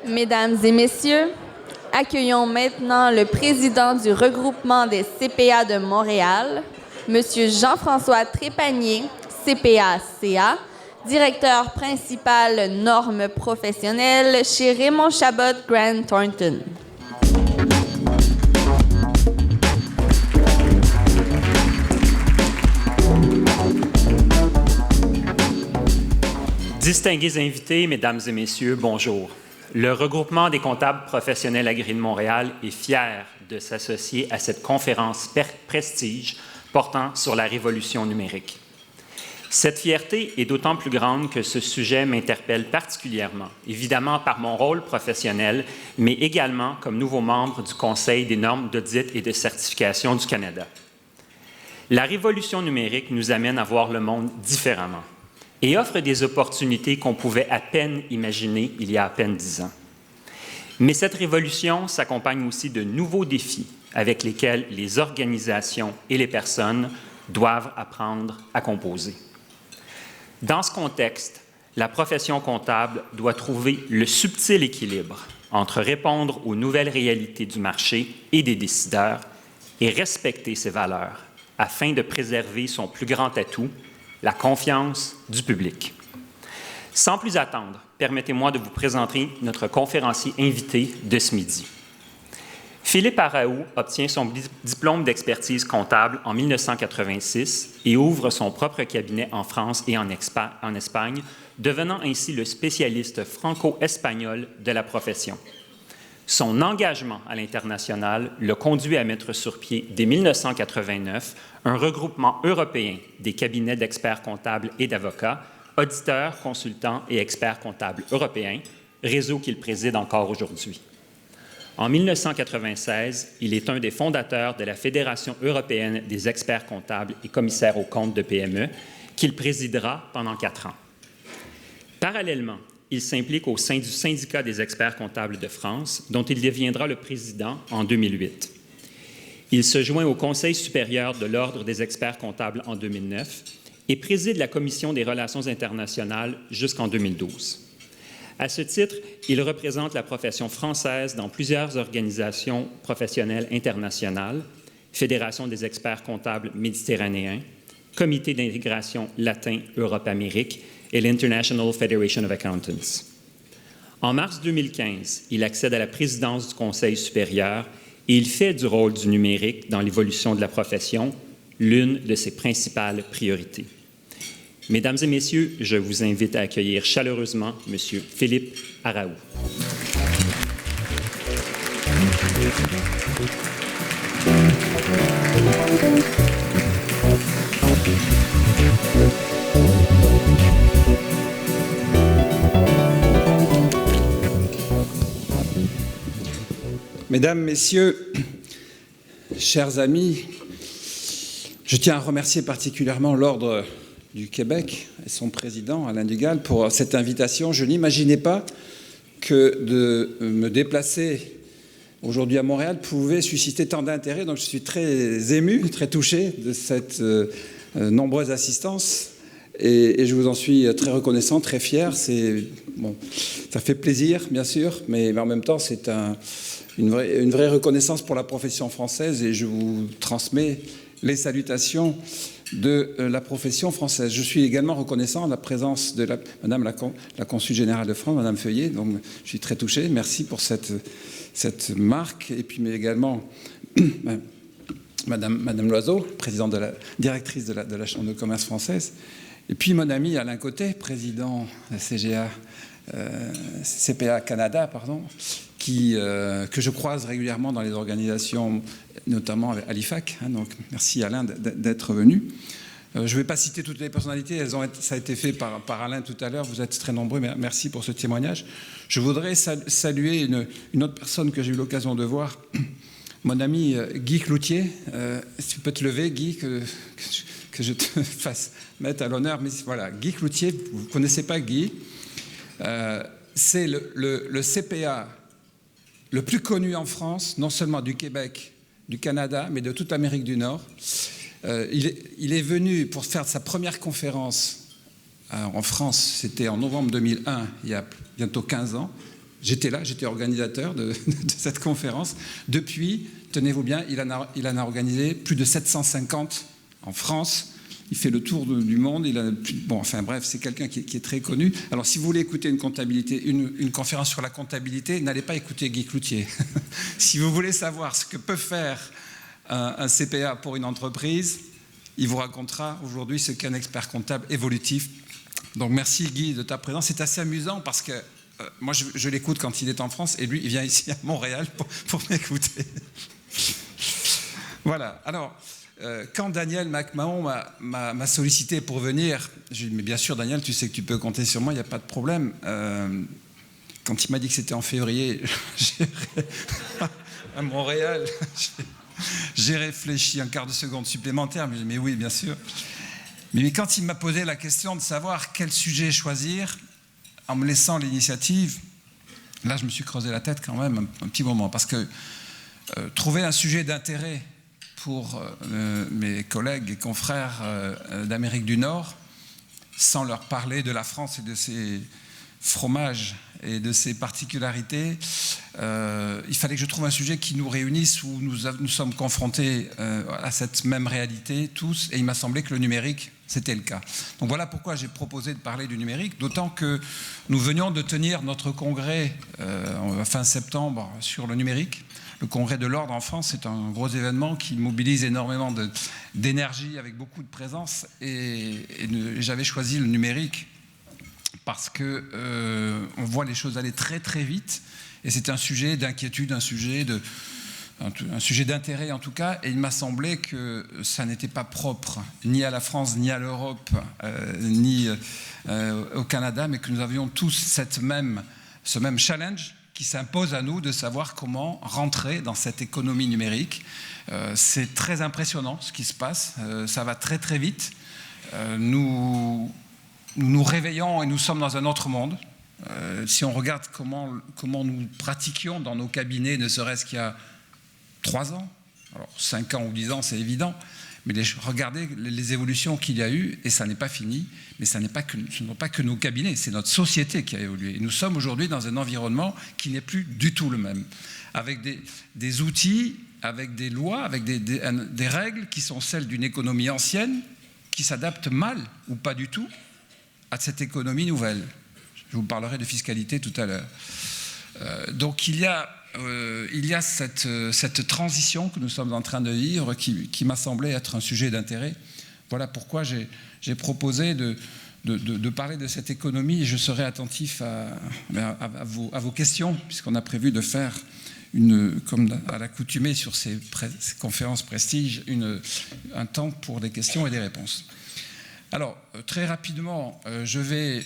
Mesdames et messieurs, accueillons maintenant le président du regroupement des CPA de Montréal, M. Jean-François Trépanier, CPA-CA, directeur principal normes professionnelles chez Raymond Chabot Grant Thornton. Distingués invités, mesdames et messieurs, bonjour. Le regroupement des comptables professionnels agréés de Montréal est fier de s'associer à cette conférence prestige portant sur la révolution numérique. Cette fierté est d'autant plus grande que ce sujet m'interpelle particulièrement, évidemment par mon rôle professionnel, mais également comme nouveau membre du Conseil des normes d'audit et de certification du Canada. La révolution numérique nous amène à voir le monde différemment et offre des opportunités qu'on pouvait à peine imaginer il y a à peine 10 ans. Mais cette révolution s'accompagne aussi de nouveaux défis avec lesquels les organisations et les personnes doivent apprendre à composer. Dans ce contexte, la profession comptable doit trouver le subtil équilibre entre répondre aux nouvelles réalités du marché et des décideurs et respecter ses valeurs afin de préserver son plus grand atout, la confiance du public. Sans plus attendre, permettez-moi de vous présenter notre conférencier invité de ce midi. Philippe Araou obtient son diplôme d'expertise comptable en 1986 et ouvre son propre cabinet en France et en Espagne, devenant ainsi le spécialiste franco-espagnol de la profession. Son engagement à l'international le conduit à mettre sur pied, dès 1989, un regroupement européen des cabinets d'experts comptables et d'avocats, auditeurs, consultants et experts comptables européens, réseau qu'il préside encore aujourd'hui. En 1996, il est un des fondateurs de la Fédération européenne des experts comptables et commissaires aux comptes de PME, qu'il présidera pendant 4 ans. Parallèlement, il s'implique au sein du Syndicat des experts comptables de France, dont il deviendra le président en 2008. Il se joint au Conseil supérieur de l'Ordre des experts comptables en 2009 et préside la Commission des relations internationales jusqu'en 2012. À ce titre, il représente la profession française dans plusieurs organisations professionnelles internationales, Fédération des experts comptables méditerranéens, Comité d'intégration latin-Europe-Amérique et l'International Federation of Accountants. En mars 2015, il accède à la présidence du Conseil supérieur et il fait du rôle du numérique dans l'évolution de la profession l'une de ses principales priorités. Mesdames et messieurs, je vous invite à accueillir chaleureusement M. Philippe Araou. Mesdames, Messieurs, chers amis, je tiens à remercier particulièrement l'Ordre du Québec et son président, Alain Dugal, pour cette invitation. Je n'imaginais pas que de me déplacer aujourd'hui à Montréal pouvait susciter tant d'intérêt, donc je suis très ému, très touché de cette nombreuse assistance et je vous en suis très reconnaissant, très fier. Bon, ça fait plaisir, bien sûr, mais en même temps, c'est une vraie reconnaissance pour la profession française et je vous transmets les salutations de la profession française. Je suis également reconnaissant de la présence de Madame la Consul générale de France, Madame Feuillet, donc je suis très touché. Merci pour cette marque. Et puis mais également Madame Loiseau, présidente directrice de la Chambre de commerce française. Et puis mon ami Alain Côté, président de la CPA Canada, pardon, que je croise régulièrement dans les organisations, notamment à l'IFAC. Donc, merci Alain d'être venu. Je ne vais pas citer toutes les personnalités, ça a été fait par Alain tout à l'heure, vous êtes très nombreux, merci pour ce témoignage. Je voudrais saluer une autre personne que j'ai eu l'occasion de voir, mon ami Guy Cloutier. Si tu peux te lever, Guy, que je te fasse mettre à l'honneur. Mais voilà, Guy Cloutier, vous ne connaissez pas Guy, c'est le CPA le plus connu en France, non seulement du Québec, du Canada, mais de toute l'Amérique du Nord. Il est venu pour faire sa première conférence en France, c'était en novembre 2001, il y a bientôt 15 ans. J'étais là, j'étais organisateur de cette conférence. Depuis, tenez-vous bien, il en a organisé plus de 750 en France. Il fait le tour du monde. Enfin bref, c'est quelqu'un qui est très connu. Alors, si vous voulez écouter une conférence sur la comptabilité, n'allez pas écouter Guy Cloutier. Si vous voulez savoir ce que peut faire un CPA pour une entreprise, il vous racontera aujourd'hui ce qu'est un expert comptable évolutif. Donc, merci Guy de ta présence. C'est assez amusant parce que moi, je l'écoute quand il est en France et lui, il vient ici à Montréal pour m'écouter. Voilà. Alors, quand Daniel McMahon m'a sollicité pour venir, j'ai dit, mais bien sûr, Daniel, tu sais que tu peux compter sur moi, il n'y a pas de problème. Quand il m'a dit que c'était en février, à Montréal, j'ai réfléchi un quart de seconde supplémentaire, mais j'ai dit, mais oui, bien sûr. Mais quand il m'a posé la question de savoir quel sujet choisir, en me laissant l'initiative, là, je me suis creusé la tête quand même un petit moment, parce que trouver un sujet d'intérêt pour mes collègues et confrères d'Amérique du Nord, sans leur parler de la France et de ses fromages et de ses particularités, il fallait que je trouve un sujet qui nous réunisse, où nous sommes confrontés à cette même réalité tous, et il m'a semblé que le numérique, c'était le cas. Donc voilà pourquoi j'ai proposé de parler du numérique, d'autant que nous venions de tenir notre congrès fin septembre sur le numérique. Le congrès de l'ordre en France, c'est un gros événement qui mobilise énormément d'énergie avec beaucoup de présence, et j'avais choisi le numérique parce que on voit les choses aller très très vite, et c'est un sujet d'inquiétude, un sujet d'intérêt en tout cas, et il m'a semblé que ça n'était pas propre ni à la France, ni à l'Europe, ni au Canada, mais que nous avions tous ce même challenge qui s'impose à nous de savoir comment rentrer dans cette économie numérique. C'est très impressionnant ce qui se passe, ça va très très vite. Nous nous réveillons et nous sommes dans un autre monde. Si on regarde comment nous pratiquions dans nos cabinets, ne serait-ce qu'il y a 3 ans, alors 5 ans ou 10 ans, c'est évident, mais regardez les évolutions qu'il y a eu, et ça n'est pas fini, mais ce ne sont pas que nos cabinets, c'est notre société qui a évolué. Et nous sommes aujourd'hui dans un environnement qui n'est plus du tout le même, avec des outils, avec des lois, avec des règles qui sont celles d'une économie ancienne, qui s'adaptent mal, ou pas du tout, à cette économie nouvelle. Je vous parlerai de fiscalité tout à l'heure. Donc il y a cette transition que nous sommes en train de vivre qui m'a semblé être un sujet d'intérêt. Voilà pourquoi j'ai proposé de parler de cette économie, et je serai attentif à vos questions, puisqu'on a prévu de faire, comme à l'accoutumée sur ces conférences prestige, un temps pour des questions et des réponses. Alors, très rapidement, je vais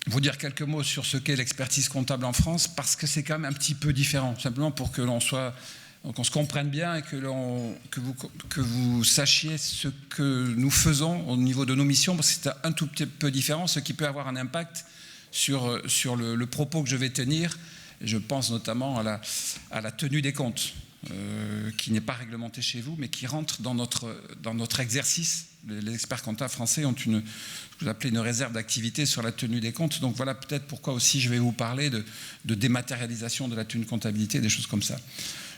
vous dire quelques mots sur ce qu'est l'expertise comptable en France, parce que c'est quand même un petit peu différent, simplement pour que qu'on se comprenne bien et que vous sachiez ce que nous faisons au niveau de nos missions, parce que c'est un tout petit peu différent, ce qui peut avoir un impact sur le propos que je vais tenir. Je pense notamment à la tenue des comptes, qui n'est pas réglementée chez vous, mais qui rentre dans notre exercice. Les experts comptables français ont ce que vous appelez une réserve d'activité sur la tenue des comptes. Donc voilà peut-être pourquoi aussi je vais vous parler de dématérialisation de la tenue de comptabilité, des choses comme ça.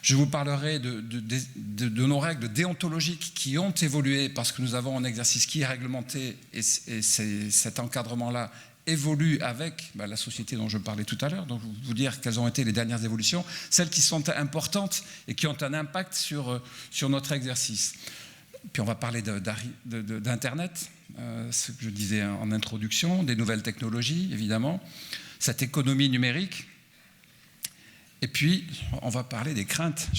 Je vous parlerai de nos règles déontologiques qui ont évolué parce que nous avons un exercice qui est réglementé, et cet encadrement-là évolue avec la société dont je parlais tout à l'heure. Donc vous dire quelles ont été les dernières évolutions, celles qui sont importantes et qui ont un impact sur notre exercice. Puis on va parler d'Internet, ce que je disais en introduction, des nouvelles technologies, évidemment, cette économie numérique. Et puis, on va parler des craintes.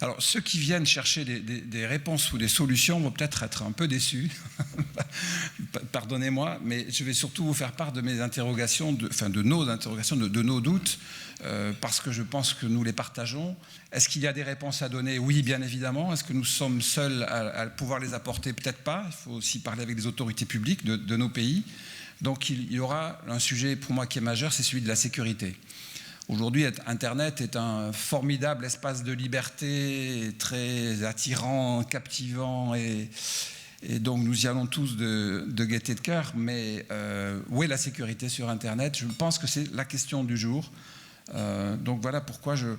Alors, ceux qui viennent chercher des réponses ou des solutions vont peut-être être un peu déçus. Pardonnez-moi, mais je vais surtout vous faire part de mes interrogations, de nos interrogations, de nos doutes, parce que je pense que nous les partageons. Est-ce qu'il y a des réponses à donner? Oui, bien évidemment. Est-ce que nous sommes seuls à pouvoir les apporter? Peut-être pas. Il faut aussi parler avec les autorités publiques de nos pays. Donc, il y aura un sujet pour moi qui est majeur, c'est celui de la sécurité. Aujourd'hui, Internet est un formidable espace de liberté, très attirant, captivant, et Et donc nous y allons tous de gaieté de cœur, mais où est la sécurité sur Internet? Je pense que c'est la question du jour. Donc voilà pourquoi je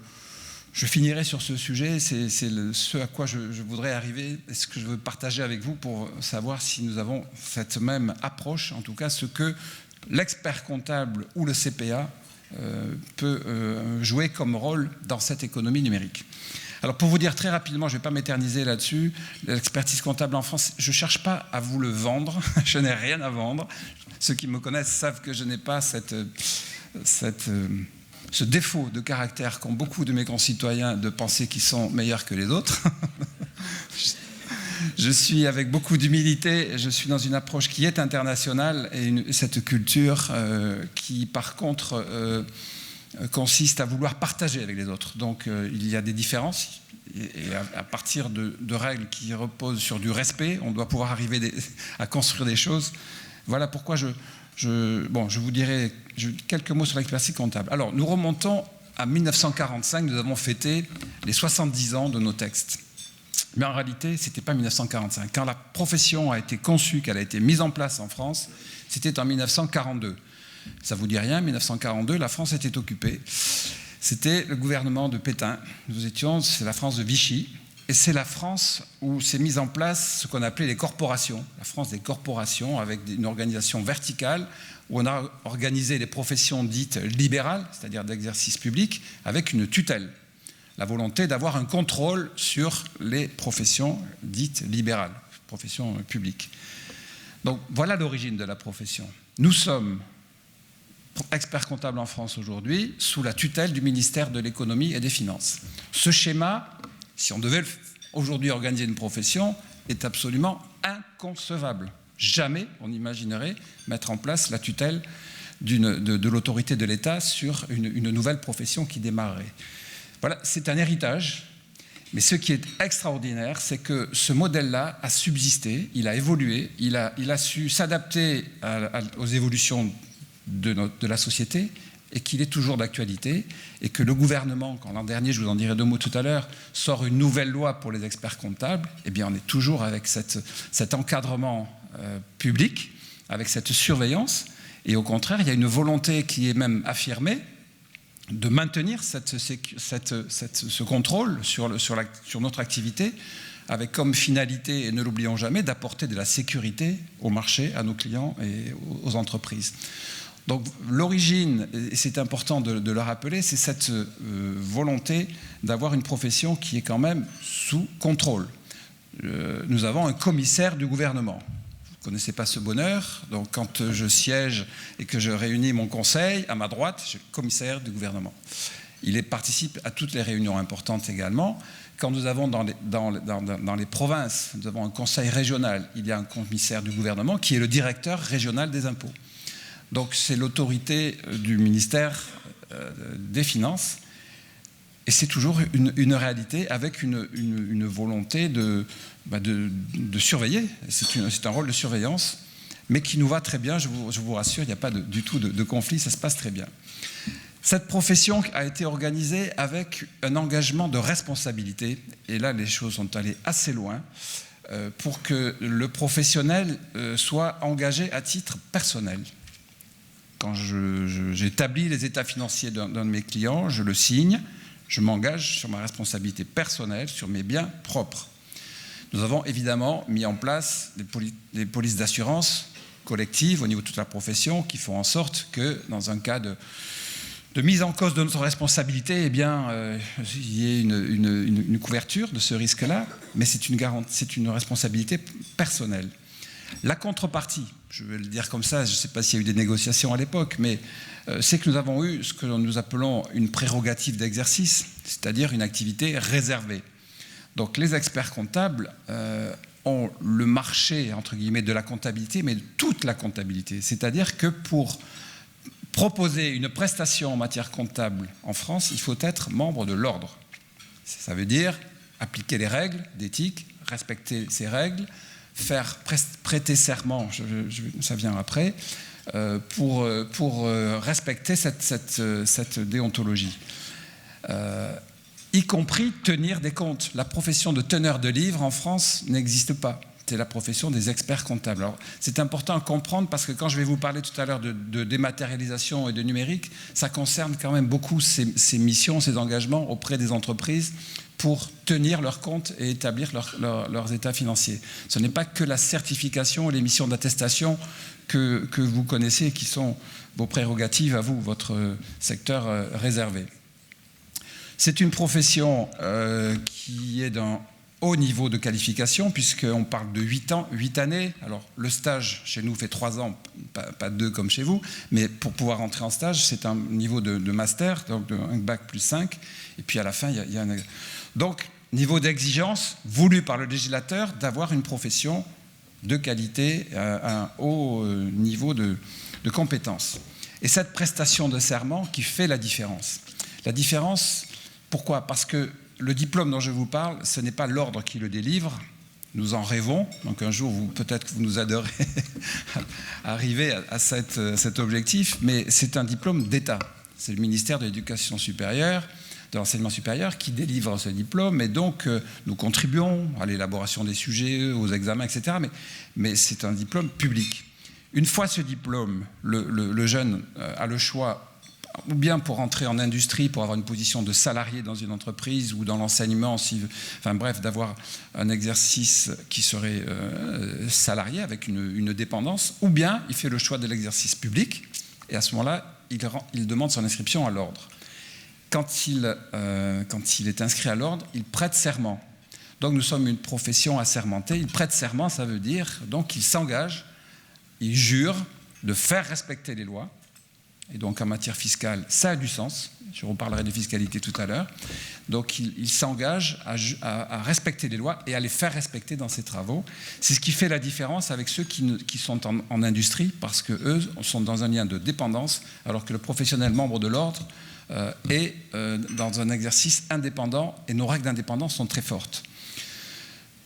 finirai sur ce sujet. C'est ce à quoi je voudrais arriver et ce que je veux partager avec vous pour savoir si nous avons cette même approche, en tout cas ce que l'expert comptable ou le CPA peut jouer comme rôle dans cette économie numérique. Alors pour vous dire très rapidement, je ne vais pas m'éterniser là-dessus, l'expertise comptable en France, je ne cherche pas à vous le vendre, je n'ai rien à vendre. Ceux qui me connaissent savent que je n'ai pas ce défaut de caractère qu'ont beaucoup de mes concitoyens de penser qu'ils sont meilleurs que les autres. Je suis avec beaucoup d'humilité, je suis dans une approche qui est internationale et cette culture qui par contre consiste à vouloir partager avec les autres. Donc il y a des différences et à partir de règles qui reposent sur du respect, on doit pouvoir arriver à construire des choses. Voilà pourquoi je vous dirai quelques mots sur l'expertise comptable. Alors nous remontons à 1945, nous avons fêté les 70 ans de nos textes. Mais en réalité, ce n'était pas 1945. Quand la profession a été conçue, qu'elle a été mise en place en France, c'était en 1942. Ça ne vous dit rien, 1942, la France était occupée. C'était le gouvernement de Pétain. C'est la France de Vichy. Et c'est la France où s'est mise en place ce qu'on appelait les corporations. La France des corporations, avec une organisation verticale, où on a organisé les professions dites libérales, c'est-à-dire d'exercice public, avec une tutelle. La volonté d'avoir un contrôle sur les professions dites libérales, professions publiques. Donc voilà l'origine de la profession. Nous sommes experts comptables en France aujourd'hui, sous la tutelle du ministère de l'économie et des finances. Ce schéma, si on devait aujourd'hui organiser une profession, est absolument inconcevable. Jamais on imaginerait mettre en place la tutelle de l'autorité de l'État sur une nouvelle profession qui démarrerait. Voilà, c'est un héritage, mais ce qui est extraordinaire, c'est que ce modèle-là a subsisté, il a évolué, il a su s'adapter aux évolutions de la société et qu'il est toujours d'actualité et que le gouvernement, quand l'an dernier, je vous en dirai 2 mots tout à l'heure, sort une nouvelle loi pour les experts comptables, eh bien on est toujours avec cet encadrement public, avec cette surveillance et au contraire, il y a une volonté qui est même affirmée de maintenir ce contrôle sur notre activité avec comme finalité, et ne l'oublions jamais, d'apporter de la sécurité au marché, à nos clients et aux entreprises. Donc l'origine, et c'est important de le rappeler, c'est cette volonté d'avoir une profession qui est quand même sous contrôle. Nous avons un commissaire du gouvernement. Vous ne connaissez pas ce bonheur, donc quand je siège et que je réunis mon conseil, à ma droite, j'ai le commissaire du gouvernement. Il participe à toutes les réunions importantes également. Quand nous avons dans les provinces, nous avons un conseil régional, il y a un commissaire du gouvernement qui est le directeur régional des impôts. Donc c'est l'autorité du ministère des Finances. Et c'est toujours une réalité avec une volonté de surveiller. C'est un rôle de surveillance, mais qui nous va très bien, je vous rassure, il n'y a pas du tout de conflit, ça se passe très bien. Cette profession a été organisée avec un engagement de responsabilité, et là les choses sont allées assez loin, pour que le professionnel soit engagé à titre personnel. Quand j'établis les états financiers d'un de mes clients, je le signe, je m'engage sur ma responsabilité personnelle, sur mes biens propres. Nous avons évidemment mis en place des polices d'assurance collectives au niveau de toute la profession qui font en sorte que dans un cas de mise en cause de notre responsabilité, eh bien, il y ait une couverture de ce risque-là, mais c'est une responsabilité personnelle. La contrepartie, je vais le dire comme ça, je ne sais pas s'il y a eu des négociations à l'époque, mais c'est que nous avons eu ce que nous appelons une prérogative d'exercice, c'est-à-dire une activité réservée. Donc les experts comptables ont le marché, entre guillemets, de la comptabilité, mais de toute la comptabilité. C'est-à-dire que pour proposer une prestation en matière comptable en France, il faut être membre de l'ordre. Ça veut dire appliquer les règles d'éthique, respecter ces règles, faire prêter serment, ça vient après, pour respecter cette déontologie. Y compris tenir des comptes. La profession de teneur de livres en France n'existe pas. c'était la profession des experts comptables. Alors, c'est important à comprendre parce que quand je vais vous parler tout à l'heure de dématérialisation et de numérique, ça concerne quand même beaucoup ces missions, ces engagements auprès des entreprises pour tenir leurs comptes et établir leurs états financiers. Ce n'est pas que la certification et les missions d'attestation que vous connaissez et qui sont vos prérogatives à vous, votre secteur réservé. C'est une profession qui est d'un haut niveau de qualification, puisqu'on parle de 8 années. Alors, le stage, chez nous, fait 3 ans, pas 2 comme chez vous, mais pour pouvoir entrer en stage, c'est un niveau de master, donc un bac plus 5, et puis à la fin, il y a un... Donc, niveau d'exigence voulu par le législateur d'avoir une profession de qualité à un haut niveau de compétences. Et cette prestation de serment qui fait la différence. La différence, pourquoi ? Parce que le diplôme dont je vous parle, ce n'est pas l'ordre qui le délivre. Nous en rêvons. Donc un jour, peut-être que vous nous aiderez à arriver à cet objectif. Mais c'est un diplôme d'État. C'est le ministère de l'Éducation supérieure, de l'enseignement supérieur qui délivre ce diplôme. Et donc, nous contribuons à l'élaboration des sujets, aux examens, etc. Mais c'est un diplôme public. Une fois ce diplôme, le jeune a le choix ou bien pour entrer en industrie, pour avoir une position de salarié dans une entreprise ou dans l'enseignement, enfin bref, d'avoir un exercice qui serait salarié avec une dépendance, ou bien il fait le choix de l'exercice public, et à ce moment-là, il demande son inscription à l'ordre. Quand il est inscrit à l'ordre, il prête serment. Donc nous sommes une profession assermentée. Il prête serment, ça veut dire donc qu'il s'engage, il jure de faire respecter les lois. Et donc en matière fiscale, ça a du sens. Je reparlerai de fiscalité tout à l'heure. Donc il s'engage à respecter les lois et à les faire respecter dans ses travaux. C'est ce qui fait la différence avec ceux qui sont en industrie, parce qu'eux sont dans un lien de dépendance, alors que le professionnel membre de l'ordre est dans un exercice indépendant, et nos règles d'indépendance sont très fortes.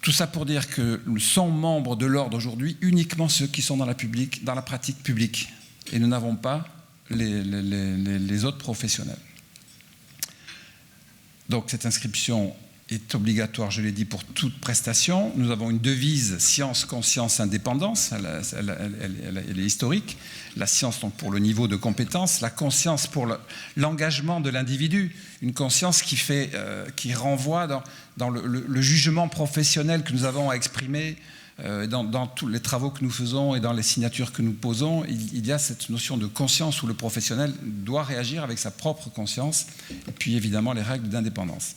Tout ça pour dire que sont membres de l'ordre aujourd'hui uniquement ceux qui sont dans la pratique publique. Et nous n'avons pas les autres professionnels. Donc cette inscription est obligatoire, je l'ai dit, pour toute prestation. Nous avons une devise science, conscience, indépendance. Elle est historique. La science, donc, pour le niveau de compétence. La conscience pour l'engagement de l'individu. Une conscience qui renvoie dans le jugement professionnel que nous avons à exprimer dans tous les travaux que nous faisons et dans les signatures que nous posons. Il y a cette notion de conscience où le professionnel doit réagir avec sa propre conscience. Et puis, évidemment, les règles d'indépendance.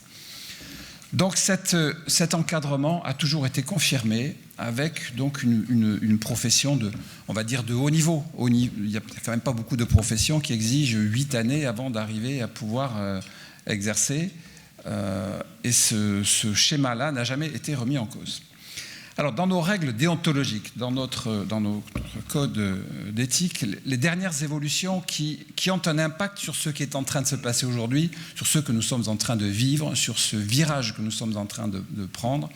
Donc cet encadrement a toujours été confirmé avec donc une profession on va dire de haut niveau. Il n'y a quand même pas beaucoup de professions qui exigent 8 années avant d'arriver à pouvoir exercer. Et ce schéma-là n'a jamais été remis en cause. Alors, dans nos règles déontologiques, dans notre code d'éthique, les dernières évolutions qui ont un impact sur ce qui est en train de se passer aujourd'hui, sur ce que nous sommes en train de vivre, sur ce virage que nous sommes en train de prendre,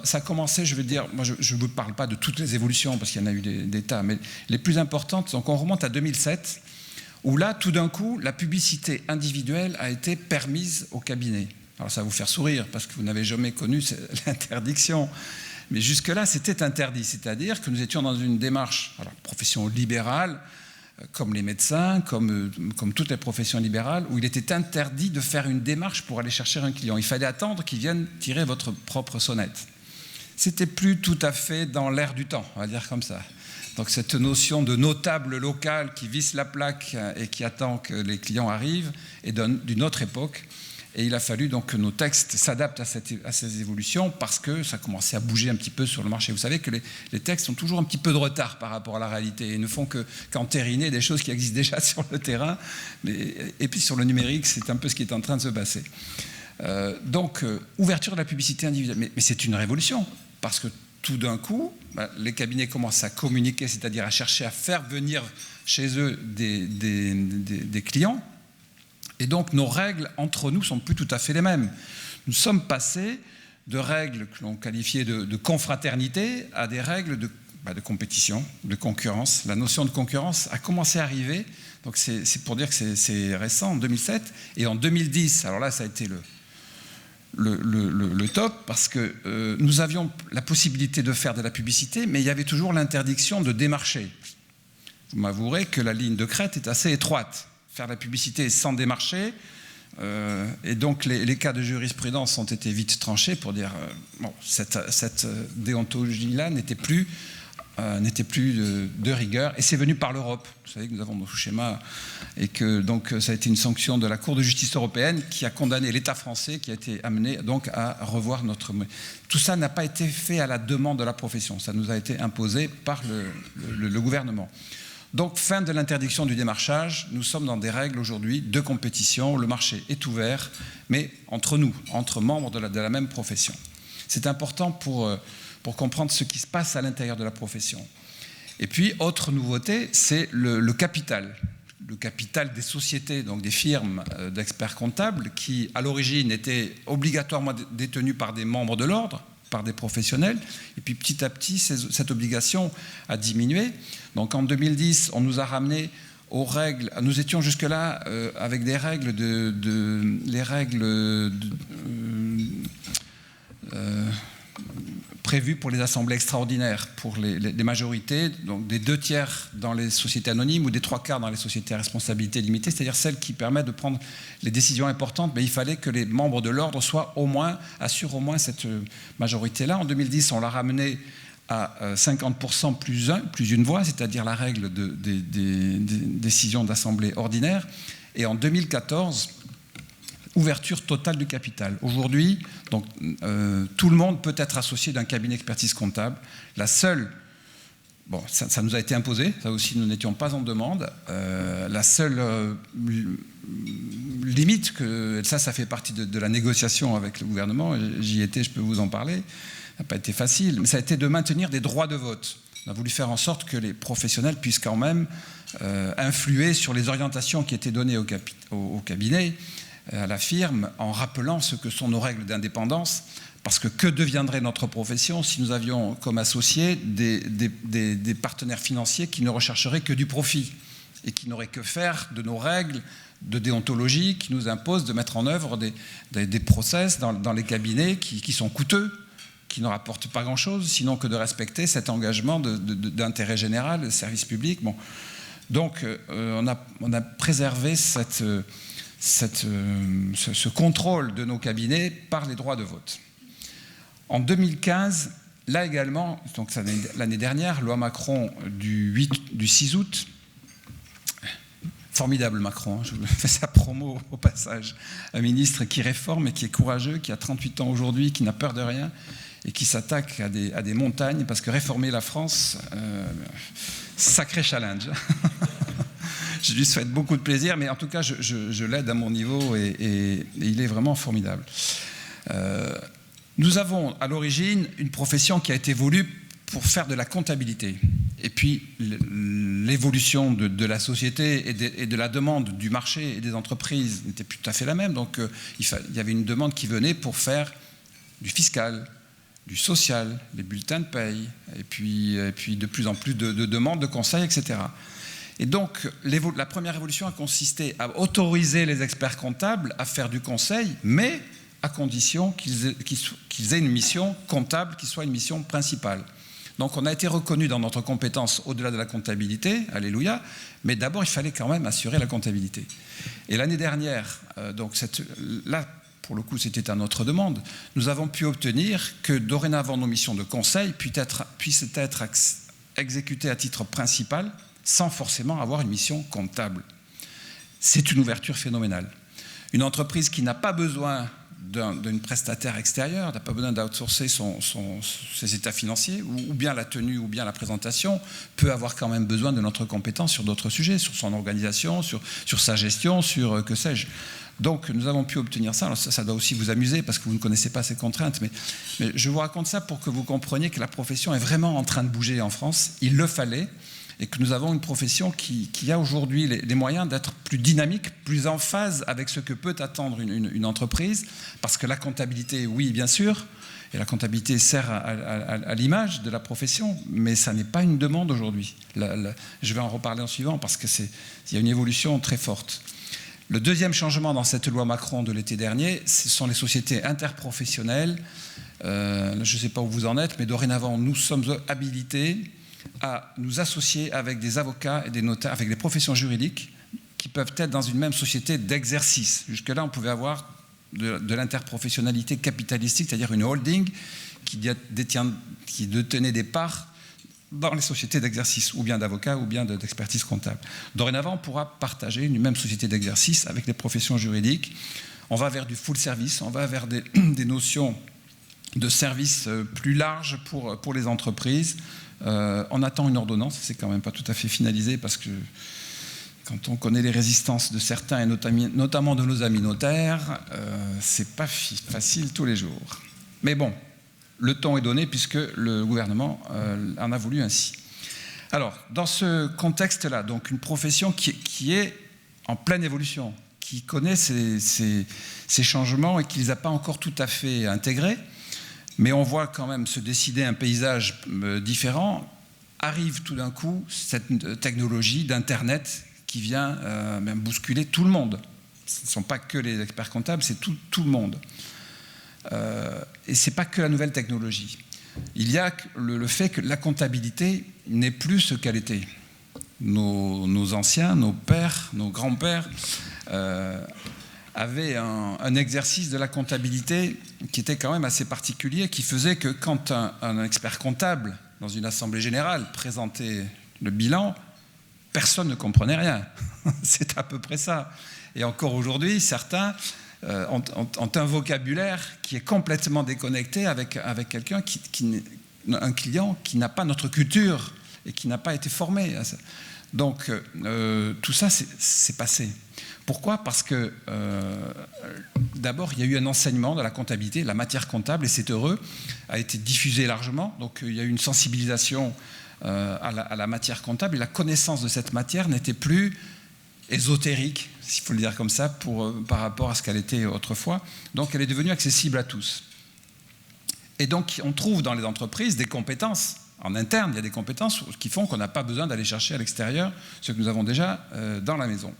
ça a commencé, je veux dire, moi je ne vous parle pas de toutes les évolutions, parce qu'il y en a eu des tas, mais les plus importantes, donc on remonte à 2007, où là, tout d'un coup, la publicité individuelle a été permise au cabinet. Alors ça va vous faire sourire, parce que vous n'avez jamais connu l'interdiction. Mais jusque-là, c'était interdit, c'est-à-dire que nous étions dans une démarche, alors profession libérale, comme les médecins, comme toutes les professions libérales, où il était interdit de faire une démarche pour aller chercher un client. Il fallait attendre qu'il vienne tirer votre propre sonnette. C'était plus tout à fait dans l'air du temps, on va dire comme ça. Donc cette notion de notable local qui visse la plaque et qui attend que les clients arrivent est d'une autre époque. Et il a fallu donc que nos textes s'adaptent à ces évolutions parce que ça commençait à bouger un petit peu sur le marché. Vous savez que les textes ont toujours un petit peu de retard par rapport à la réalité et ne font qu'entériner des choses qui existent déjà sur le terrain. Et puis sur le numérique, c'est un peu ce qui est en train de se passer. Donc, ouverture de la publicité individuelle. Mais c'est une révolution parce que tout d'un coup, les cabinets commencent à communiquer, c'est-à-dire à chercher à faire venir chez eux des clients. Et donc, nos règles entre nous ne sont plus tout à fait les mêmes. Nous sommes passés de règles que l'on qualifiait de confraternité à des règles de compétition, de concurrence. La notion de concurrence a commencé à arriver. Donc, c'est pour dire que c'est récent, en 2007. Et en 2010, alors là, ça a été le top, parce que nous avions la possibilité de faire de la publicité, mais il y avait toujours l'interdiction de démarcher. Vous m'avouerez que la ligne de crête est assez étroite. Faire de la publicité sans démarcher, et donc les cas de jurisprudence ont été vite tranchés pour dire bon, cette déontologie-là n'était plus de rigueur, et c'est venu par l'Europe. Vous savez que nous avons nos schémas, et que donc ça a été une sanction de la Cour de justice européenne qui a condamné l'État français, qui a été amené donc à revoir notre... Tout ça n'a pas été fait à la demande de la profession, ça nous a été imposé par le gouvernement. Donc, fin de l'interdiction du démarchage, nous sommes dans des règles aujourd'hui de compétition, le marché est ouvert, mais entre nous, entre membres de la même profession. C'est important pour comprendre ce qui se passe à l'intérieur de la profession. Et puis, autre nouveauté, c'est le capital. Le capital des sociétés, donc des firmes d'experts comptables, qui à l'origine étaient obligatoirement détenus par des membres de l'ordre, par des professionnels, et puis petit à petit, cette obligation a diminué. Donc en 2010, on nous a ramené aux règles, nous étions jusque-là avec des règles prévues pour les assemblées extraordinaires, pour les majorités, donc des 2/3 dans les sociétés anonymes ou des 3/4 dans les sociétés à responsabilité limitée, c'est-à-dire celles qui permettent de prendre les décisions importantes, mais il fallait que les membres de l'ordre assurent au moins cette majorité-là. En 2010, on l'a ramené à 50% plus une voix, c'est-à-dire la règle des décisions d'assemblée ordinaire. Et en 2014, ouverture totale du capital. Aujourd'hui, donc, tout le monde peut être associé d'un cabinet d'expertise comptable. La seule, bon, ça nous a été imposé, ça aussi nous n'étions pas en demande. La seule limite, ça fait partie de la négociation avec le gouvernement, j'y étais, je peux vous en parler, ça n'a pas été facile, mais ça a été de maintenir des droits de vote. On a voulu faire en sorte que les professionnels puissent quand même influer sur les orientations qui étaient données au cabinet, à la firme, en rappelant ce que sont nos règles d'indépendance, parce que deviendrait notre profession si nous avions comme associés des partenaires financiers qui ne rechercheraient que du profit et qui n'auraient que faire de nos règles de déontologie qui nous imposent de mettre en œuvre des process dans les cabinets qui sont coûteux, qui ne rapportent pas grand-chose, sinon que de respecter cet engagement d'intérêt général, de service public. Bon. Donc, on a préservé ce contrôle de nos cabinets par les droits de vote. En 2015, là également, donc l'année dernière, loi Macron du 6 août, formidable Macron, je fais sa promo au passage, un ministre qui réforme et qui est courageux, qui a 38 ans aujourd'hui, qui n'a peur de rien et qui s'attaque à des montagnes, parce que réformer la France, sacré challenge. Je lui souhaite beaucoup de plaisir, mais en tout cas, je l'aide à mon niveau et il est vraiment formidable. Nous avons à l'origine une profession qui a été voulue pour faire de la comptabilité. Et puis, l'évolution de la société et de la demande du marché et des entreprises n'était plus tout à fait la même. Donc, il y avait une demande qui venait pour faire du fiscal, du social, les bulletins de paye, et puis de plus en plus de demandes de conseils, etc. Et donc, la première évolution a consisté à autoriser les experts comptables à faire du conseil, mais à condition qu'ils aient une mission comptable qui soit une mission principale. Donc, on a été reconnu dans notre compétence au-delà de la comptabilité, alléluia, mais d'abord, il fallait quand même assurer la comptabilité. Et l'année dernière, là, pour le coup, c'était à notre demande, nous avons pu obtenir que dorénavant nos missions de conseil puissent être exécutées à titre principal, sans forcément avoir une mission comptable. C'est une ouverture phénoménale. Une entreprise qui n'a pas besoin d'une prestataire extérieure, n'a pas besoin d'outsourcer ses états financiers, ou bien la tenue, ou bien la présentation, peut avoir quand même besoin de notre compétence sur d'autres sujets, sur son organisation, sur sa gestion, sur que sais-je. Donc nous avons pu obtenir ça. Alors ça doit aussi vous amuser parce que vous ne connaissez pas ces contraintes, mais je vous raconte ça pour que vous compreniez que la profession est vraiment en train de bouger en France. Il le fallait. Et que nous avons une profession qui a aujourd'hui les moyens d'être plus dynamique, plus en phase avec ce que peut attendre une entreprise, parce que la comptabilité, oui, bien sûr, et la comptabilité sert à l'image de la profession, mais ça n'est pas une demande aujourd'hui. Je vais en reparler en suivant, parce qu'il y a une évolution très forte. Le deuxième changement dans cette loi Macron de l'été dernier, ce sont les sociétés interprofessionnelles. Je ne sais pas où vous en êtes, mais dorénavant, nous sommes habilités à nous associer avec des avocats et des notaires, avec des professions juridiques qui peuvent être dans une même société d'exercice. Jusque-là, on pouvait avoir de l'interprofessionnalité capitalistique, c'est-à-dire une holding qui détenait des parts dans les sociétés d'exercice, ou bien d'avocats, ou bien d'expertise comptable. Dorénavant, on pourra partager une même société d'exercice avec les professions juridiques. On va vers du full service, on va vers des notions de services plus larges pour les entreprises. On attend une ordonnance, c'est quand même pas tout à fait finalisé parce que quand on connaît les résistances de certains, et notamment de nos amis notaires, c'est pas facile tous les jours. Mais bon, le ton est donné puisque le gouvernement en a voulu ainsi. Alors, dans ce contexte-là, donc une profession qui est en pleine évolution, qui connaît ces changements et qui ne les a pas encore tout à fait intégrés, mais on voit quand même se décider un paysage différent, arrive tout d'un coup cette technologie d'Internet qui vient même bousculer tout le monde. Ce ne sont pas que les experts comptables, c'est tout le monde. Et ce n'est pas que la nouvelle technologie. Il y a le fait que la comptabilité n'est plus ce qu'elle était. Nos anciens, nos pères, nos grands-pères avaient un exercice de la comptabilité qui était quand même assez particulier, qui faisait que quand un expert comptable, dans une assemblée générale, présentait le bilan, personne ne comprenait rien. C'est à peu près ça. Et encore aujourd'hui, certains ont un vocabulaire qui est complètement déconnecté avec quelqu'un un client qui n'a pas notre culture et qui n'a pas été formé à ça. Donc tout ça c'est passé. Pourquoi ? Parce que d'abord il y a eu un enseignement de la comptabilité, la matière comptable, et c'est heureux, a été diffusé largement. Donc il y a eu une sensibilisation à la matière comptable, et la connaissance de cette matière n'était plus ésotérique, s'il faut le dire comme ça, par rapport à ce qu'elle était autrefois. Donc elle est devenue accessible à tous. Et donc on trouve dans les entreprises des compétences. En interne, il y a des compétences qui font qu'on n'a pas besoin d'aller chercher à l'extérieur ce que nous avons déjà dans la maison.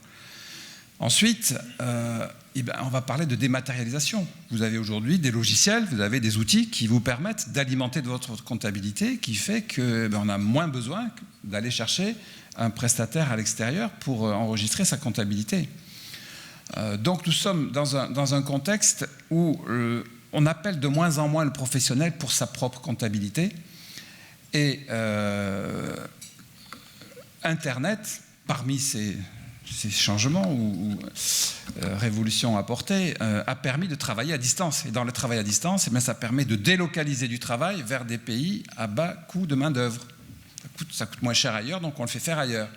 Ensuite, on va parler de dématérialisation. Vous avez aujourd'hui des logiciels, vous avez des outils qui vous permettent d'alimenter de votre comptabilité, qui fait qu'on a moins besoin d'aller chercher un prestataire à l'extérieur pour enregistrer sa comptabilité. Donc nous sommes dans un contexte où on appelle de moins en moins le professionnel pour sa propre comptabilité. Et Internet, parmi ces changements ou révolutions apportées, a permis de travailler à distance. Et dans le travail à distance, ça permet de délocaliser du travail vers des pays à bas coût de main-d'œuvre. Ça coûte moins cher ailleurs, donc on le fait faire ailleurs.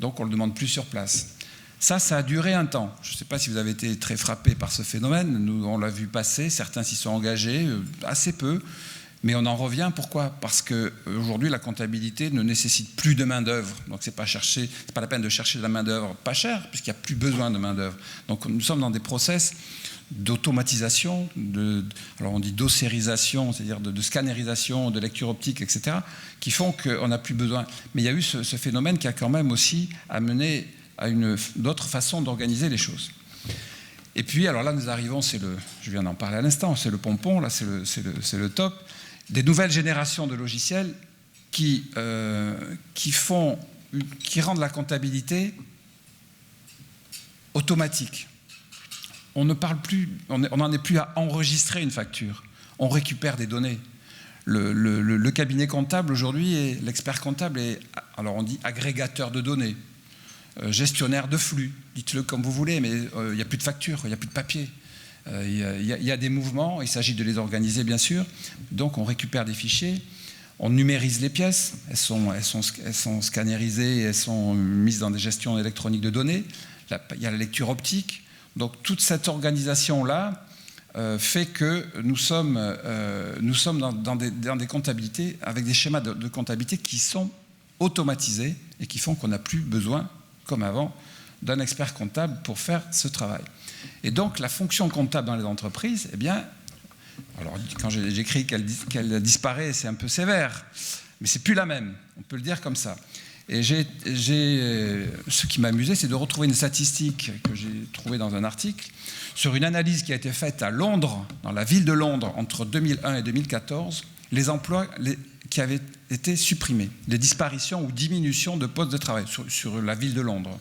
Donc on ne le demande plus sur place. Ça a duré un temps. Je ne sais pas si vous avez été très frappé par ce phénomène. Nous, on l'a vu passer, certains s'y sont engagés, assez peu. Mais on en revient, pourquoi ? Parce qu'aujourd'hui, la comptabilité ne nécessite plus de main-d'œuvre. Donc, c'est pas la peine de chercher de la main-d'œuvre pas chère, puisqu'il n'y a plus besoin de main-d'œuvre. Donc, nous sommes dans des process d'automatisation, alors on dit d'ossérisation, c'est-à-dire de scannerisation, de lecture optique, etc., qui font qu'on n'a plus besoin. Mais il y a eu ce phénomène qui a quand même aussi amené à d'autres façons d'organiser les choses. Et puis, alors là, nous arrivons, je viens d'en parler à l'instant, c'est le pompon, là, c'est le top. Des nouvelles générations de logiciels qui rendent la comptabilité automatique. On ne parle plus, on n'en est plus à enregistrer une facture. On récupère des données. Le cabinet comptable aujourd'hui, l'expert comptable est, alors on dit agrégateur de données, gestionnaire de flux, dites-le comme vous voulez, mais il n'y a plus de facture, il n'y a plus de papier. Il y a des mouvements, il s'agit de les organiser bien sûr, donc on récupère des fichiers, on numérise les pièces, elles sont scannérisées, elles sont mises dans des gestions électroniques de données, il y a la lecture optique, donc toute cette organisation-là fait que nous sommes dans des comptabilités, avec des schémas de comptabilité qui sont automatisés et qui font qu'on n'a plus besoin, comme avant, d'un expert comptable pour faire ce travail. Et donc, la fonction comptable dans les entreprises, eh bien, alors quand j'écris qu'elle disparaît, c'est un peu sévère, mais c'est plus la même, on peut le dire comme ça. Et ce qui m'a amusé, c'est de retrouver une statistique que j'ai trouvée dans un article sur une analyse qui a été faite à Londres, dans la ville de Londres, entre 2001 et 2014, les emplois qui avaient été supprimés, les disparitions ou diminutions de postes de travail sur la ville de Londres.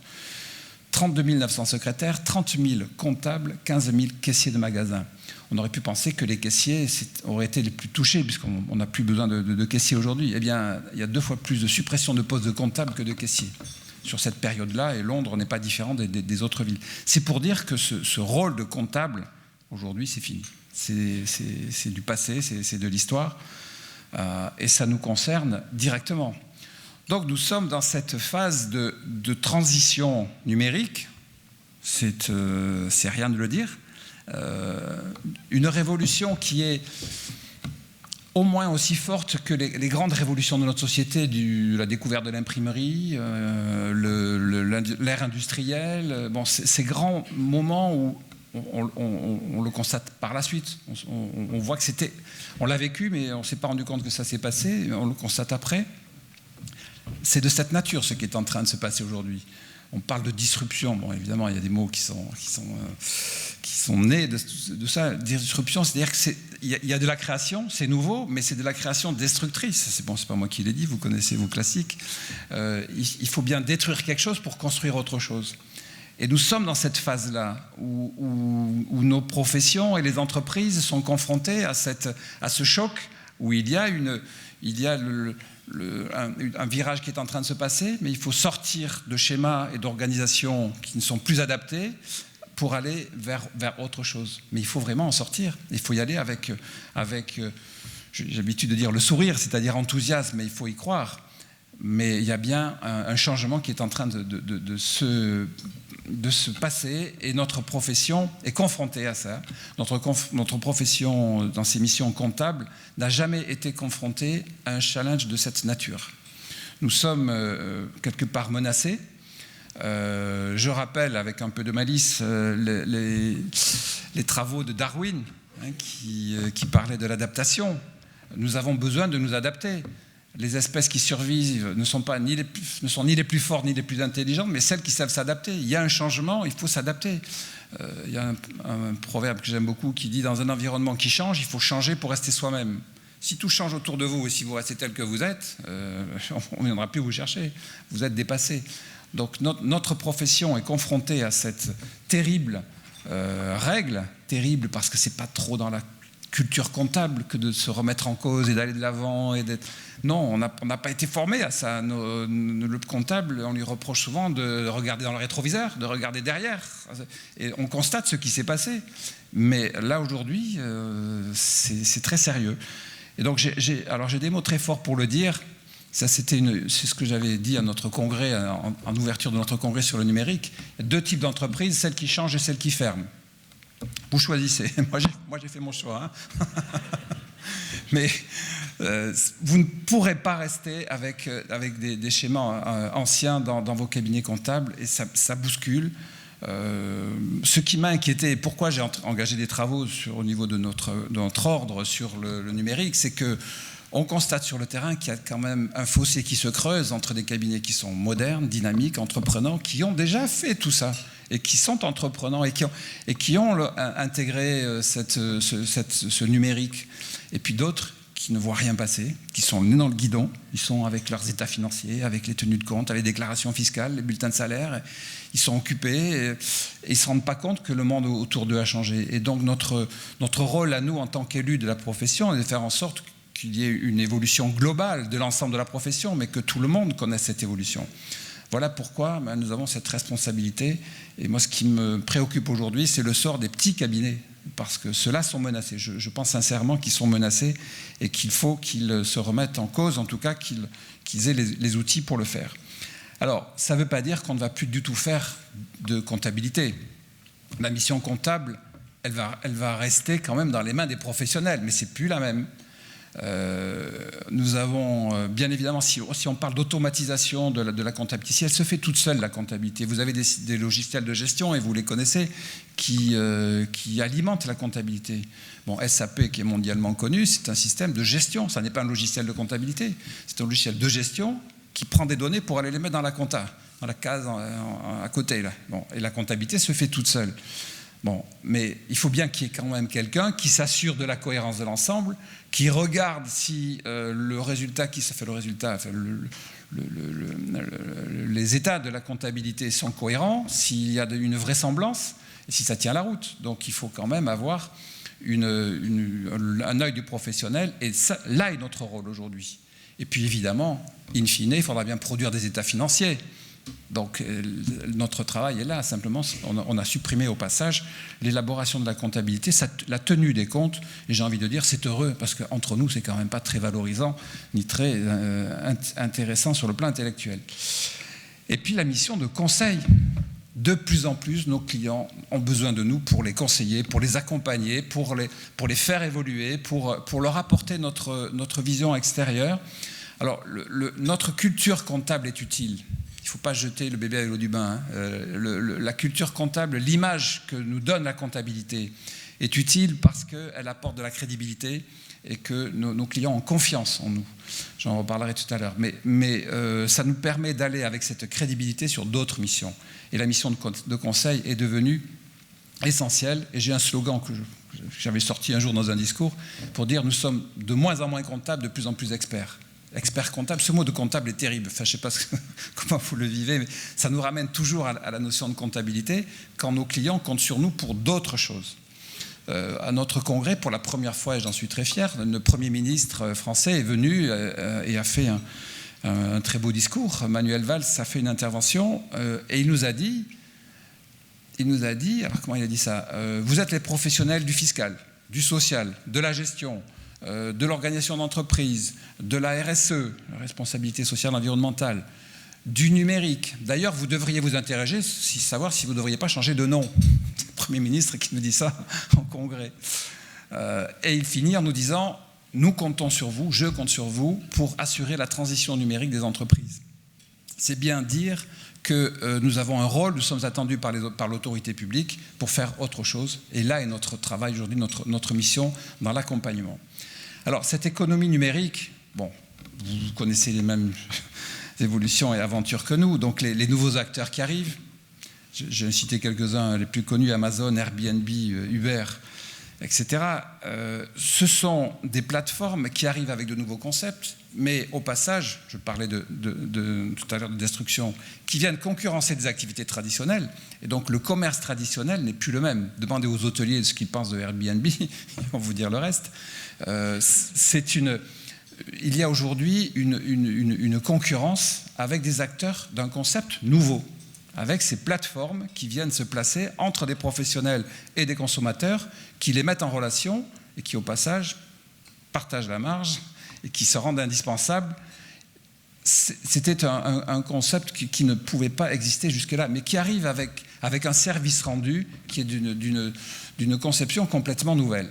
32 900 secrétaires, 30 000 comptables, 15 000 caissiers de magasins. On aurait pu penser que les caissiers auraient été les plus touchés, puisqu'on n'a plus besoin de caissiers aujourd'hui. Eh bien, il y a 2 fois plus de suppression de postes de comptables que de caissiers sur cette période-là, et Londres n'est pas différent des autres villes. C'est pour dire que ce rôle de comptable, aujourd'hui, c'est fini. C'est du passé, c'est de l'histoire, et ça nous concerne directement. Donc nous sommes dans cette phase de transition numérique, c'est rien de le dire, une révolution qui est au moins aussi forte que les grandes révolutions de notre société, la découverte de l'imprimerie, l'ère industrielle, ces grands moments où on le constate par la suite. On voit que on l'a vécu, mais on ne s'est pas rendu compte que ça s'est passé, on le constate après. C'est de cette nature ce qui est en train de se passer aujourd'hui. On parle de disruption. Bon, évidemment, il y a des mots qui sont nés de ça. Disruption, c'est-à-dire qu'il y a de la création, c'est nouveau, mais c'est de la création destructrice. C'est pas moi qui l'ai dit, vous connaissez vos classiques. Il faut bien détruire quelque chose pour construire autre chose. Et nous sommes dans cette phase-là où nos professions et les entreprises sont confrontées à ce choc, où il y a un virage qui est en train de se passer, mais il faut sortir de schémas et d'organisations qui ne sont plus adaptés pour aller vers autre chose. Mais il faut vraiment en sortir. Il faut y aller avec j'ai l'habitude de dire le sourire, c'est-à-dire enthousiasme, mais il faut y croire. Mais il y a bien un changement qui est en train de se passer, et notre profession est confrontée à ça. Notre profession, dans ses missions comptables, n'a jamais été confrontée à un challenge de cette nature. Nous sommes quelque part menacés. Je rappelle, avec un peu de malice, les travaux de Darwin, qui parlaient de l'adaptation. Nous avons besoin de nous adapter. Les espèces qui survivent ne sont ni les plus fortes ni les plus intelligentes, mais celles qui savent s'adapter. Il y a un changement, il faut s'adapter. Il y a un proverbe que j'aime beaucoup qui dit « Dans un environnement qui change, il faut changer pour rester soi-même ». Si tout change autour de vous et si vous restez tel que vous êtes, on ne viendra plus vous chercher. Vous êtes dépassé. Donc notre profession est confrontée à cette terrible règle, terrible parce que ce n'est pas trop dans la culture comptable que de se remettre en cause et d'aller de l'avant et d'être... Non, on n'a pas été formé à ça. Le comptable, on lui reproche souvent de regarder dans le rétroviseur, de regarder derrière. Et on constate ce qui s'est passé. Mais là, aujourd'hui, c'est très sérieux. Et donc, j'ai des mots très forts pour le dire. Ça, c'est ce que j'avais dit à notre congrès, en ouverture de notre congrès sur le numérique. Il y a 2 types d'entreprises, celles qui changent et celles qui ferment. Vous choisissez. Moi, j'ai fait mon choix. Mais vous ne pourrez pas rester avec des schémas anciens dans vos cabinets comptables, et ça bouscule. Ce qui m'a inquiété, et pourquoi j'ai engagé des travaux au niveau de notre ordre sur le numérique, c'est qu'on constate sur le terrain qu'il y a quand même un fossé qui se creuse entre des cabinets qui sont modernes, dynamiques, entreprenants, qui ont déjà fait tout ça, et qui sont entreprenants, et qui ont intégré ce numérique. Et puis d'autres qui ne voient rien passer, qui sont nés dans le guidon, ils sont avec leurs états financiers, avec les tenues de compte, avec les déclarations fiscales, les bulletins de salaire, ils sont occupés, et ils ne se rendent pas compte que le monde autour d'eux a changé. Et donc notre rôle à nous, en tant qu'élus de la profession, est de faire en sorte qu'il y ait une évolution globale de l'ensemble de la profession, mais que tout le monde connaisse cette évolution. Voilà pourquoi nous avons cette responsabilité. Et moi, ce qui me préoccupe aujourd'hui, c'est le sort des petits cabinets, parce que ceux-là sont menacés. Je pense sincèrement qu'ils sont menacés et qu'il faut qu'ils se remettent en cause, en tout cas qu'ils aient les outils pour le faire. Alors, ça ne veut pas dire qu'on ne va plus du tout faire de comptabilité. La mission comptable, elle va rester quand même dans les mains des professionnels, mais ce n'est plus la même. Nous avons, bien évidemment, si on parle d'automatisation de la comptabilité, si elle se fait toute seule, la comptabilité, vous avez des logiciels de gestion, et vous les connaissez, qui alimentent la comptabilité. Bon, SAP, qui est mondialement connu, c'est un système de gestion, ça n'est pas un logiciel de comptabilité, c'est un logiciel de gestion qui prend des données pour aller les mettre dans la compta, dans la case à côté. Là. Bon, et la comptabilité se fait toute seule. Bon, mais il faut bien qu'il y ait quand même quelqu'un qui s'assure de la cohérence de l'ensemble, qui regarde si le résultat, les états de la comptabilité sont cohérents, s'il y a une vraisemblance et si ça tient la route. Donc il faut quand même avoir un œil du professionnel, et ça, là est notre rôle aujourd'hui. Et puis évidemment, in fine, il faudra bien produire des états financiers. Donc notre travail est là, simplement on a supprimé au passage l'élaboration de la comptabilité, la tenue des comptes, et j'ai envie de dire c'est heureux, parce qu'entre nous c'est quand même pas très valorisant ni très intéressant sur le plan intellectuel. Et puis la mission de conseil. De plus en plus, nos clients ont besoin de nous pour les conseiller, pour les accompagner, pour les faire évoluer, pour leur apporter notre vision extérieure. Alors, notre culture comptable est utile. Il ne faut pas jeter le bébé avec l'eau du bain. La culture comptable, l'image que nous donne la comptabilité est utile parce qu'elle apporte de la crédibilité et que nos clients ont confiance en nous. J'en reparlerai tout à l'heure. Mais ça nous permet d'aller avec cette crédibilité sur d'autres missions. Et la mission de conseil est devenue essentielle. Et j'ai un slogan que j'avais sorti un jour dans un discours pour dire « Nous sommes de moins en moins comptables, de plus en plus experts ». Expert comptable, ce mot de comptable est terrible. Enfin, je ne sais pas comment vous le vivez, mais ça nous ramène toujours à la notion de comptabilité quand nos clients comptent sur nous pour d'autres choses. À notre congrès, pour la première fois, et j'en suis très fier, le Premier ministre français est venu et a fait un très beau discours. Manuel Valls a fait une intervention et il nous a dit, alors comment il a dit ça, vous êtes les professionnels du fiscal, du social, de la gestion, de l'organisation d'entreprise, de la RSE, la responsabilité sociale et environnementale, du numérique. D'ailleurs, vous devriez vous interroger, savoir si vous ne devriez pas changer de nom. C'est le Premier ministre qui nous dit ça en congrès. Et il finit en nous disant, nous comptons sur vous, je compte sur vous, pour assurer la transition numérique des entreprises. C'est bien dire que nous avons un rôle, nous sommes attendus par l'autorité publique pour faire autre chose. Et là est notre travail aujourd'hui, notre mission dans l'accompagnement. Alors, cette économie numérique, bon, vous connaissez les mêmes évolutions et aventures que nous, donc les nouveaux acteurs qui arrivent, j'ai cité quelques-uns, les plus connus, Amazon, Airbnb, Uber, etc. Ce sont des plateformes qui arrivent avec de nouveaux concepts, mais au passage, je parlais tout à l'heure de destruction, qui viennent concurrencer des activités traditionnelles, et donc le commerce traditionnel n'est plus le même. Demandez aux hôteliers ce qu'ils pensent de Airbnb, ils vont vous dire le reste. Il y a aujourd'hui une concurrence avec des acteurs d'un concept nouveau, avec ces plateformes qui viennent se placer entre des professionnels et des consommateurs, qui les mettent en relation et qui, au passage, partagent la marge et qui se rendent indispensables. C'était un concept qui ne pouvait pas exister jusque-là, mais qui arrive avec un service rendu qui est d'une conception complètement nouvelle.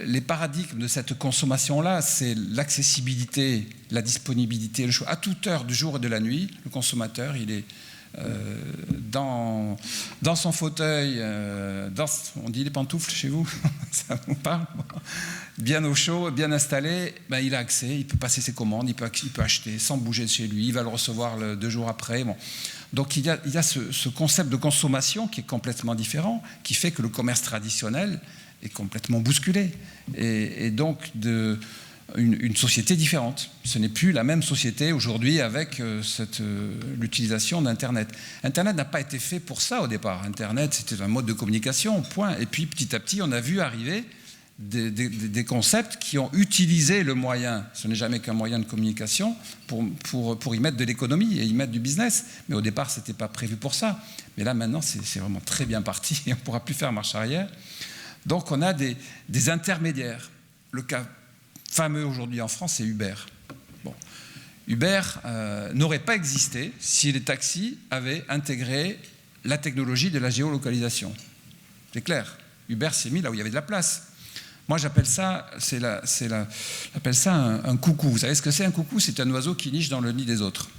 Les paradigmes de cette consommation-là, c'est l'accessibilité, la disponibilité, le choix. À toute heure du jour et de la nuit, le consommateur, il est dans son fauteuil, on dit les pantoufles chez vous, ça vous parle, bien au chaud, bien installé, ben il a accès, il peut passer ses commandes, il peut acheter sans bouger de chez lui, il va le recevoir 2 jours après. Bon. Donc il y a ce concept de consommation qui est complètement différent, qui fait que le commerce traditionnel est complètement bousculé, et donc une société différente. Ce n'est plus la même société aujourd'hui avec l'utilisation d'Internet. Internet n'a pas été fait pour ça au départ. Internet, c'était un mode de communication, point. Et puis petit à petit, on a vu arriver des concepts qui ont utilisé le moyen, ce n'est jamais qu'un moyen de communication, pour y mettre de l'économie et y mettre du business. Mais au départ, ce n'était pas prévu pour ça. Mais là, maintenant, c'est vraiment très bien parti et on ne pourra plus faire marche arrière. Donc on a des intermédiaires. Le cas fameux aujourd'hui en France, c'est Uber. Bon. Uber n'aurait pas existé si les taxis avaient intégré la technologie de la géolocalisation. C'est clair. Uber s'est mis là où il y avait de la place. Moi, j'appelle ça, j'appelle ça un coucou. Vous savez ce que c'est un coucou? C'est un oiseau qui niche dans le nid des autres.